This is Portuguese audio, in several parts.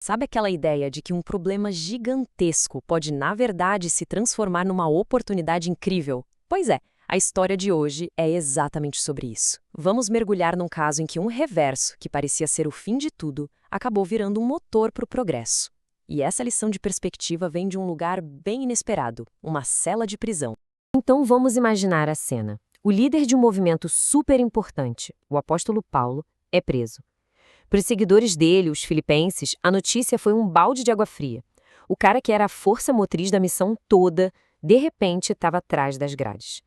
Sabe aquela ideia de que um problema gigantesco pode, na verdade, se transformar numa oportunidade incrível? Pois é, a história de hoje é exatamente sobre isso. Vamos mergulhar num caso em que um reverso, que parecia ser o fim de tudo, acabou virando um motor para o progresso. E essa lição de perspectiva vem de um lugar bem inesperado, uma cela de prisão. Então vamos imaginar a cena. O líder de um movimento super importante, o apóstolo Paulo, é preso. Para os seguidores dele, os filipenses, a notícia foi um balde de água fria. O cara que era a força motriz da missão toda, de repente estava atrás das grades.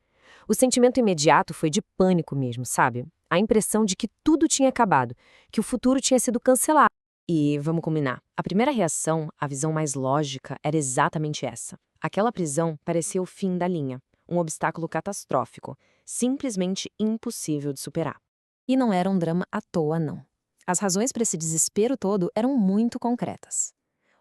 O sentimento imediato foi de pânico mesmo, sabe? A impressão de que tudo tinha acabado, que o futuro tinha sido cancelado. E vamos combinar, a primeira reação, a visão mais lógica, era exatamente essa. Aquela prisão parecia o fim da linha, um obstáculo catastrófico, simplesmente impossível de superar. E não era um drama à toa, não. As razões para esse desespero todo eram muito concretas.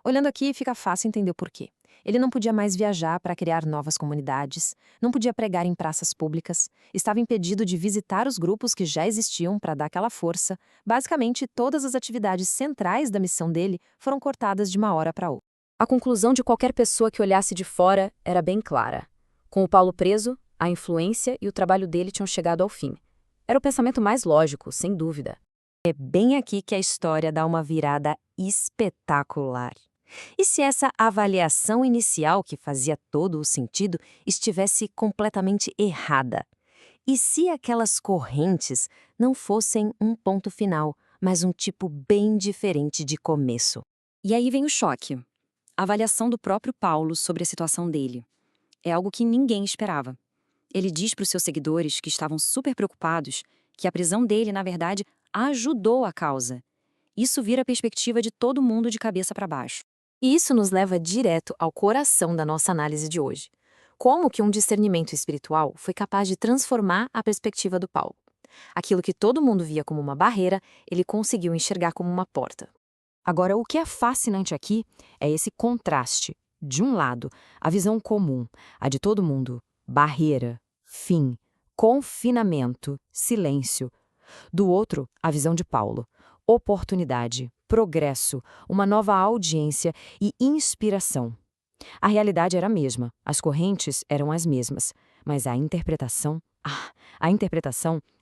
Olhando aqui, fica fácil entender o porquê. Ele não podia mais viajar para criar novas comunidades, não podia pregar em praças públicas, estava impedido de visitar os grupos que já existiam para dar aquela força. Basicamente, todas as atividades centrais da missão dele foram cortadas de uma hora para outra. A conclusão de qualquer pessoa que olhasse de fora era bem clara. Com o Paulo preso, a influência e o trabalho dele tinham chegado ao fim. Era o pensamento mais lógico, sem dúvida. É bem aqui que a história dá uma virada espetacular. E se essa avaliação inicial, que fazia todo o sentido, estivesse completamente errada? E se aquelas correntes não fossem um ponto final, mas um tipo bem diferente de começo? E aí vem o choque. A avaliação do próprio Paulo sobre a situação dele. É algo que ninguém esperava. Ele diz para os seus seguidores, que estavam super preocupados, que a prisão dele, na verdade, ajudou a causa. Isso vira a perspectiva de todo mundo de cabeça para baixo. E isso nos leva direto ao coração da nossa análise de hoje. Como que um discernimento espiritual foi capaz de transformar a perspectiva do Paulo? Aquilo que todo mundo via como uma barreira, ele conseguiu enxergar como uma porta. Agora, o que é fascinante aqui é esse contraste. De um lado, a visão comum, a de todo mundo, barreira, fim, confinamento, silêncio. Do outro, a visão de Paulo, oportunidade, progresso, uma nova audiência e inspiração. A realidade era a mesma, as correntes eram as mesmas, mas a interpretação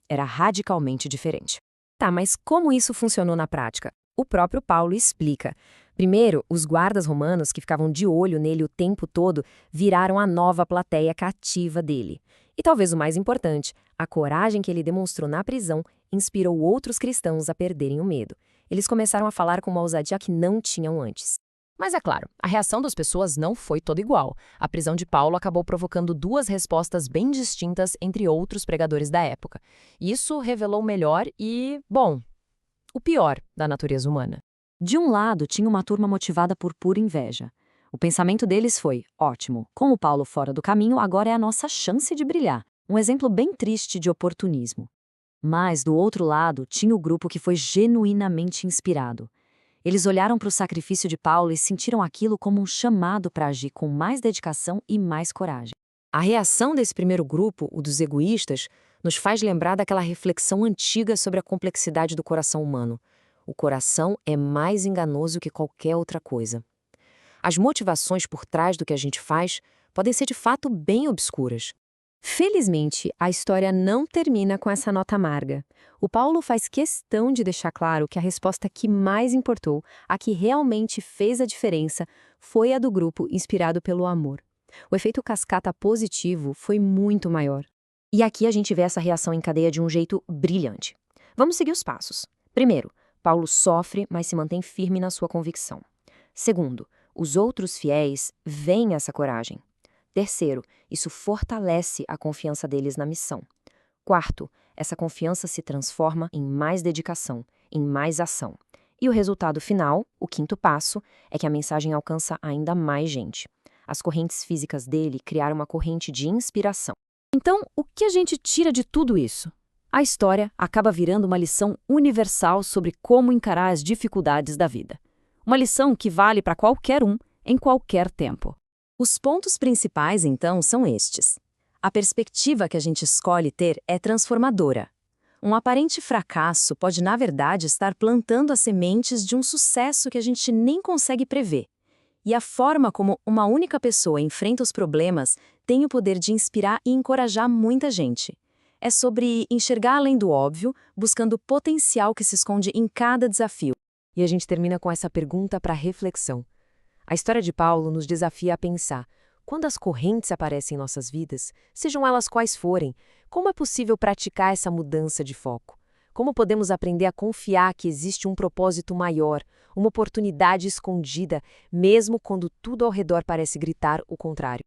era radicalmente diferente. Tá, mas como isso funcionou na prática? O próprio Paulo explica. Primeiro, os guardas romanos que ficavam de olho nele o tempo todo viraram a nova plateia cativa dele. E talvez o mais importante, a coragem que ele demonstrou na prisão inspirou outros cristãos a perderem o medo. Eles começaram a falar com uma ousadia que não tinham antes. Mas é claro, a reação das pessoas não foi toda igual. A prisão de Paulo acabou provocando duas respostas bem distintas entre outros pregadores da época. Isso revelou o melhor e, bom, o pior da natureza humana. De um lado, tinha uma turma motivada por pura inveja. O pensamento deles foi: ótimo, com o Paulo fora do caminho, agora é a nossa chance de brilhar. Um exemplo bem triste de oportunismo. Mas, do outro lado, tinha o grupo que foi genuinamente inspirado. Eles olharam para o sacrifício de Paulo e sentiram aquilo como um chamado para agir com mais dedicação e mais coragem. A reação desse primeiro grupo, o dos egoístas, nos faz lembrar daquela reflexão antiga sobre a complexidade do coração humano. O coração é mais enganoso que qualquer outra coisa. As motivações por trás do que a gente faz podem ser de fato bem obscuras. Felizmente, a história não termina com essa nota amarga. O Paulo faz questão de deixar claro que a resposta que mais importou, a que realmente fez a diferença, foi a do grupo inspirado pelo amor. O efeito cascata positivo foi muito maior. E aqui a gente vê essa reação em cadeia de um jeito brilhante. Vamos seguir os passos. Primeiro, Paulo sofre, mas se mantém firme na sua convicção. Segundo, os outros fiéis veem essa coragem. Terceiro, isso fortalece a confiança deles na missão. Quarto, essa confiança se transforma em mais dedicação, em mais ação. E o resultado final, o quinto passo, é que a mensagem alcança ainda mais gente. As correntes físicas dele criaram uma corrente de inspiração. Então, o que a gente tira de tudo isso? A história acaba virando uma lição universal sobre como encarar as dificuldades da vida. Uma lição que vale para qualquer um, em qualquer tempo. Os pontos principais, então, são estes. A perspectiva que a gente escolhe ter é transformadora. Um aparente fracasso pode, na verdade, estar plantando as sementes de um sucesso que a gente nem consegue prever. E a forma como uma única pessoa enfrenta os problemas tem o poder de inspirar e encorajar muita gente. É sobre enxergar além do óbvio, buscando o potencial que se esconde em cada desafio. E a gente termina com essa pergunta para reflexão. A história de Paulo nos desafia a pensar: quando as correntes aparecem em nossas vidas, sejam elas quais forem, como é possível praticar essa mudança de foco? Como podemos aprender a confiar que existe um propósito maior, uma oportunidade escondida, mesmo quando tudo ao redor parece gritar o contrário?